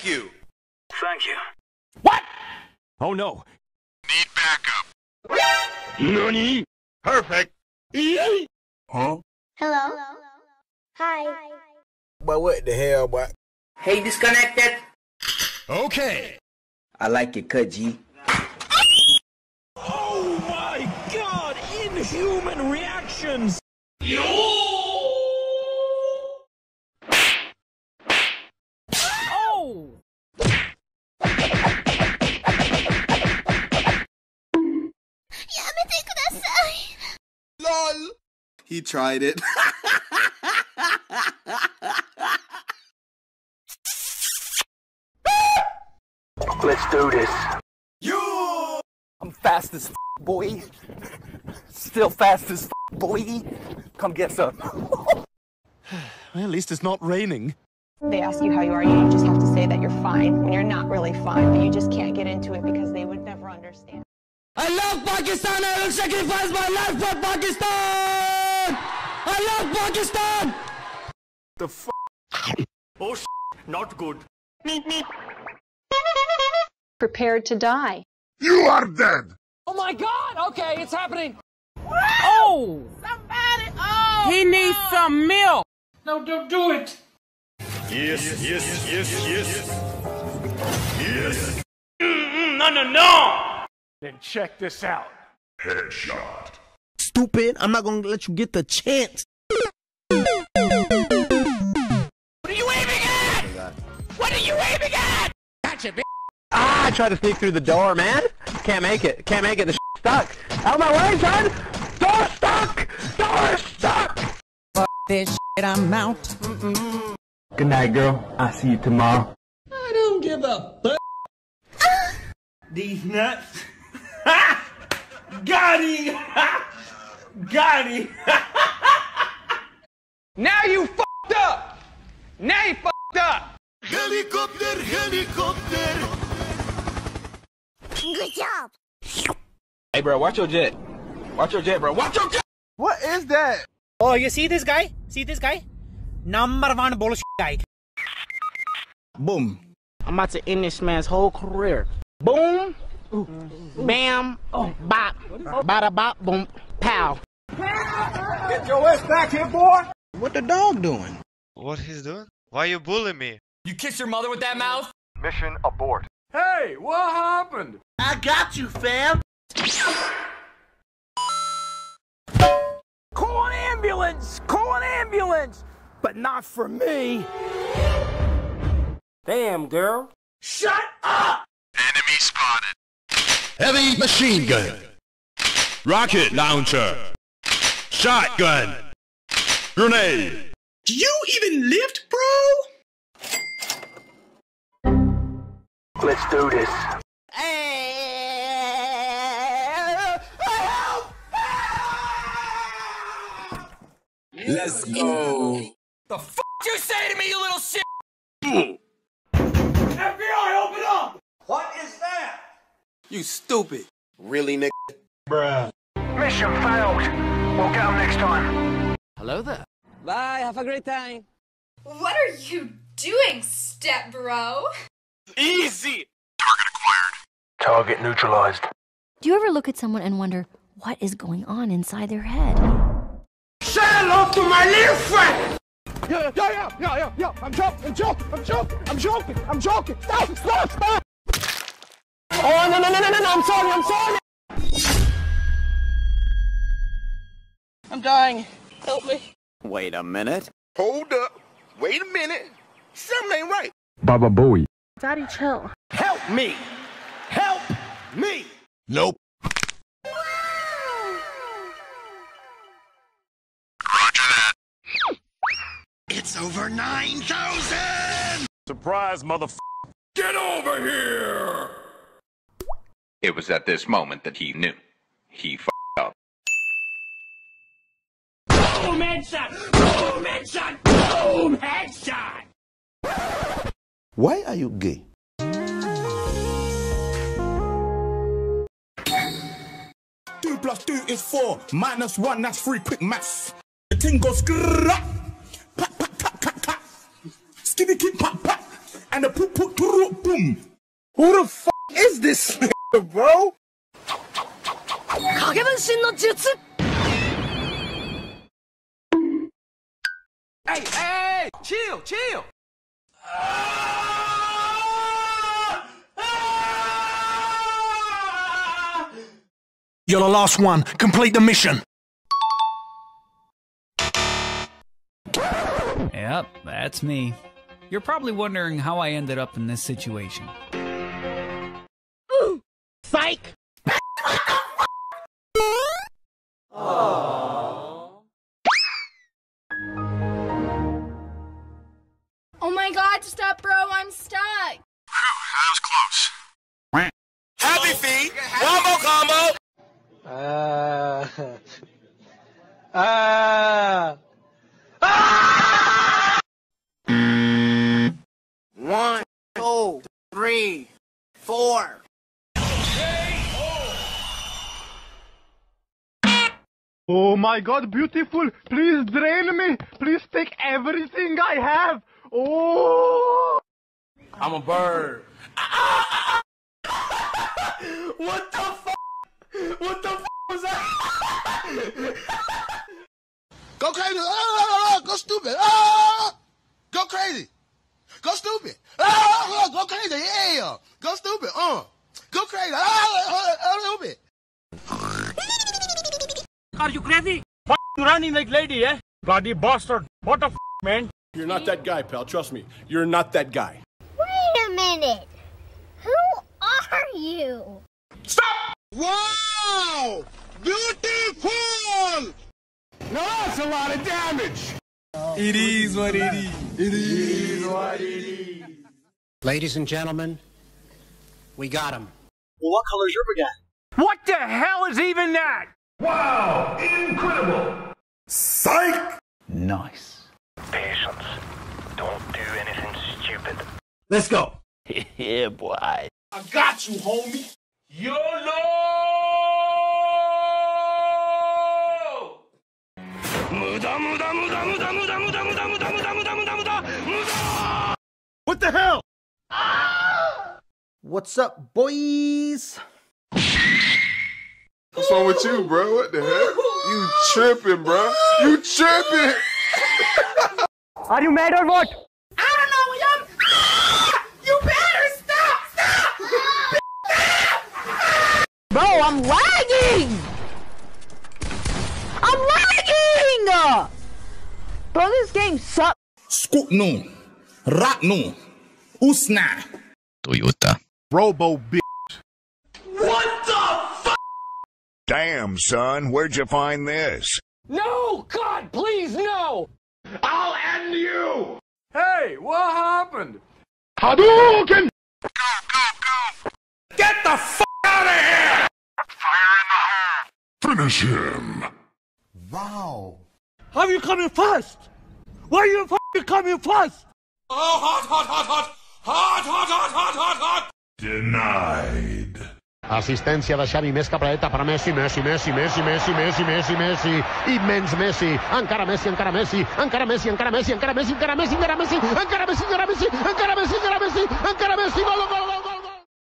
Thank you. Thank you. What? Oh no. Need backup. Nani? Perfect. Huh? Hello? Hi. But what the hell, boy? Hey, disconnected. Okay. I like your cut, G. Oh my god! Inhuman reactions! Oh! LOL. He tried it. Let's do this. I'm fast as boy. Still fast as boy. Come get some. Well, at least it's not raining. They ask you how you are, you just have to say that you're fine when you're not really fine, but you just can't get into it because they would never understand. I love Pakistan. I will sacrifice my life for Pakistan. I love Pakistan. The f***? Oh sh**, not good. Prepared to die. You are dead. Oh my God. Okay, it's happening. Oh! Somebody! Oh! He needs some milk! No, don't do it. Yes. Yes. No! Then check this out. Headshot. Stupid. I'm not gonna let you get the chance. What are you aiming at? What are you aiming at? Gotcha, bitch! Ah, I tried to sneak through the door, man. Can't make it. Can't make it. The stuck. Out of my way, son! Door stuck! Door stuck! Fuck this shit, I'm out. Good night, girl. I'll see you tomorrow. I don't give a fuck. These nuts. Got him. Got him. Now you fucked up! Now you fucked up! Helicopter. Good job. Hey, bro, watch your jet. Watch your jet, bro. Watch your jet! What is that? Oh, you see this guy? See this guy? Number one bullshit guy. Boom. I'm about to end this man's whole career. Boom, bam, bop, bada bop, boom, pow. Get your ass back here, boy. What the dog doing? What he's doing? Why you bullying me? You kiss your mother with that mouth? Mission abort. Hey, what happened? I got you, fam. Call an ambulance! Call an ambulance! But not for me. Damn, girl. Shut up. Enemy spotted. Heavy machine gun. Rocket launcher. Shotgun. Grenade. Do you even lift, bro? Let's do this. Let's go. The fuck you say to me, you little shit? FBI, open up! What is that? You stupid. Really, nigga? Mission failed. We'll get them next time. Hello there. Bye, have a great time. What are you doing, step bro? Easy! Target neutralized. Do you ever look at someone and wonder what is going on inside their head? Say hello to my little friend! Yeah, I'm joking. Stop! Oh, no, I'm sorry. I'm dying. Help me. Wait a minute. Hold up. Wait a minute. Something ain't right. Baba Booey. Daddy, chill. Help me! Help me! Nope. Roger that. It's over 9,000! Surprise, motherfucker. Get over here! It was at this moment that he knew. He f***ed up. Boom, headshot. Boom, headshot. Boom, headshot. Why are you gay? 2 + 2 is 4. -1, that's 3. Quick maths. The thing goes skrrrrap. Pat, pat, pat, pat, pat. Skitty, keep, pat, pat. and the boom. Who the f is this nigga, bro? Hey, chill. You're the last one. Complete the mission. Yep, that's me. You're probably wondering how I ended up in this situation. Psych! Oh my god, stop, bro, I'm stuck. That was close. Happy feet. One more combo. 1, 2, 3, 4. Oh my god, beautiful. Please drain me. Please take everything I have. Oh. I'm a bird. What the f? What the f was that? Go crazy. Go stupid. Go crazy. Go stupid. Go crazy. Yeah. Go stupid. Go crazy. A little bit. Are you crazy? F you running like lady, eh? Bloody bastard. What the f, man? You're not that guy, pal. Trust me. You're not that guy. Wait a minute. Who are you? Stop! Wow! Beautiful! Now that's a lot of damage. It is what it is. It is what it is. Ladies and gentlemen, we got him. Well, what color's your baguette? What the hell is even that? Wow! Incredible! Psych! Nice. Patience. Don't do anything stupid. Let's go. Yeah, boy. I got you, homie. YOLO! What the hell? What's up, boys? What's wrong with you, bro? What the heck? You tripping, bro. You tripping. Are you mad or what? I don't know, William. You better stop! Bro, I'm lagging! I'm lagging! Bro, this game sucks. Scoot no. Rock no. Usna. Toyota. Robo bitch. What the fuck? Damn, son, where'd you find this? No! God, please, no! I'll end you! Hey, what happened? Hadouken! Get the f out of here! Fire in the hole! Finish him! Wow. How are you coming fast? Why are you f***ing coming fast? Oh, hot. Denied. Assistència de Xavi, més capradeta per Messi, immens Messi, encara Messi, encara Messi, gol, gol, gol, gol!